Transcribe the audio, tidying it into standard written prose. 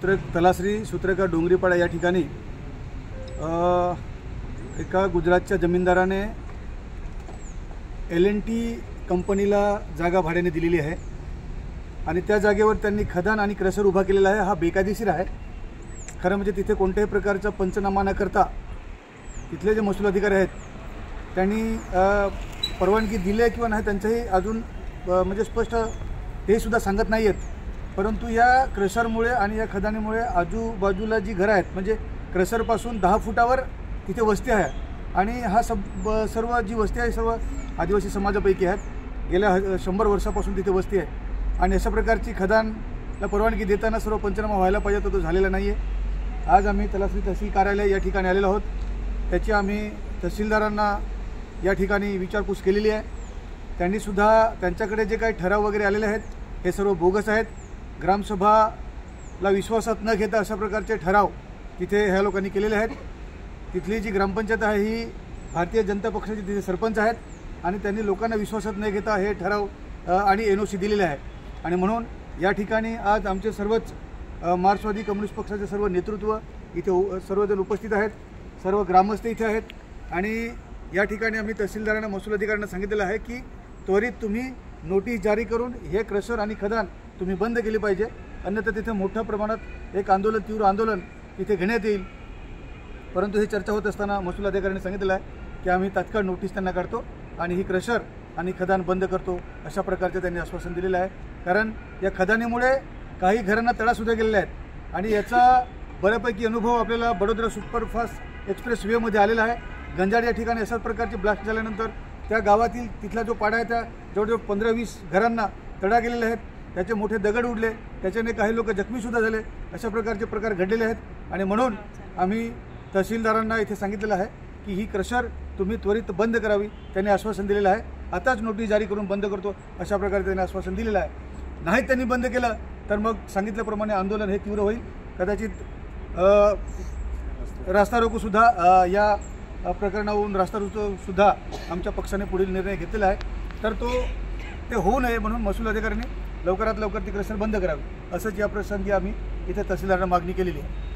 तलासरी सूत्रका डोंगरीपाडा या ठिकाणी एका गुजरातच्या जमीनदाराने LNT कंपनीला जागा भाड्याने दिलेली आहे आणि त्या जागेवर त्यांनी खदान आणि क्रशर उभा केलेला आहे। हा बेकायदेशीर आहे। खरं म्हणजे तिथे कोणत्याही प्रकारचा पंचनामा न करता तिथले जे महसूल अधिकारी आहेत त्यांनी परवानगी दिली आहे किंवा नाही त्यांचंही अजून म्हणजे स्पष्ट ते सुद्धा सांगत नाही आहेत। परंतु या क्रशरमुळे आणि या खदानीमुळे आजूबाजूला जी घरं आहेत म्हणजे क्रशरपासून 10 फुटावर तिथे वस्ती आहे आणि हा सर्व जी वस्ती आहे सर्व आदिवासी समाजापैकी आहेत। गेल्या 100 वर्षापासून तिथे वस्ती आहे आणि अशा प्रकारची खदानला परवानगी देताना सर्व पंचनामा व्हायला पाहिजे तर तो झालेला नाही आहे। आज आम्ही तलासरी तहसील कार्यालय या ठिकाणी आलेलो आहोत। त्याची आम्ही तहसीलदारांना या ठिकाणी विचारपूस केलेली आहे। त्यांनीसुद्धा त्यांच्याकडे जे काही ठराव वगैरे आलेले आहेत हे सर्व बोगस आहेत। ग्रामसभाला विश्वासात न घेता अशा प्रकारचे ठराव तिथे ह्या लोकांनी केलेले आहेत। तिथली जी ग्रामपंचायत आहे ही भारतीय जनता पक्षाचे तिथे सरपंच आहेत आणि त्यांनी लोकांना विश्वासात न घेता हे ठराव आणि NOC दिलेले आहे आणि म्हणून या ठिकाणी आज आमचे सर्वच मार्क्सवादी कम्युनिस्ट पक्षाचे सर्व नेतृत्व इथे सर्वजण उपस्थित आहेत। सर्व ग्रामस्थ इथे आहेत आणि या ठिकाणी आम्ही तहसीलदारांना महसूल अधिकाऱ्यांना सांगितलेलं आहे की त्वरित तुम्ही नोटीस जारी करून हे क्रशर आणि खदान तुम्ही बंद केली पाहिजे, अन्यथा तिथे मोठ्या प्रमाणात एक आंदोलन तीव्र आंदोलन तिथे घेण्यात येईल। परंतु ही चर्चा होत असताना महसूल अधिकाऱ्यांनी सांगितलेलं आहे की आम्ही तात्काळ नोटीस त्यांना काढतो आणि ही क्रशर आणि खदान बंद करतो अशा प्रकारचे त्यांनी आश्वासन दिलेलं आहे। कारण या खदानीमुळे काही घरांना तडासुद्धा गेलेले आहेत आणि याचा बऱ्यापैकी अनुभव आपल्याला बडोदरा सुपरफास्ट एक्सप्रेस वेमध्ये आलेला आहे। गंजाड या ठिकाणी अशाच प्रकारची ब्लास्ट झाल्यानंतर त्या गावातील तिथला जो पाडा आहे त्या जवळजवळ 15-20 घरांना तडा गेलेले आहेत, त्याचे मोठे दगड उडले, त्याच्याने काही लोक जखमीसुद्धा झाले। अशा प्रकारचे प्रकार घडलेले आहेत आणि म्हणून आम्ही तहसीलदारांना इथे सांगितलेलं आहे की ही क्रशर तुम्ही त्वरित बंद करावी। त्यांनी आश्वासन दिलेलं आहे, आताच नोटीस जारी करून बंद करतो अशा प्रकारे त्यांनी आश्वासन दिलेलं आहे। नाही त्यांनी बंद केलं तर मग सांगितल्याप्रमाणे आंदोलन हे तीव्र होईल। कदाचित रास्ता रोकोसुद्धा या प्रकरणावरून रास्ता रोकोसुद्धा आमच्या पक्षाने पुढील निर्णय घेतलेला आहे। तर ते होऊ नये म्हणून महसूल अधिकाऱ्यांनी लवकरात लवकर ती क्रशर बंद करावी असंच या प्रसंगी आम्ही इथे तहसीलदारांना मागणी केलेली आहे।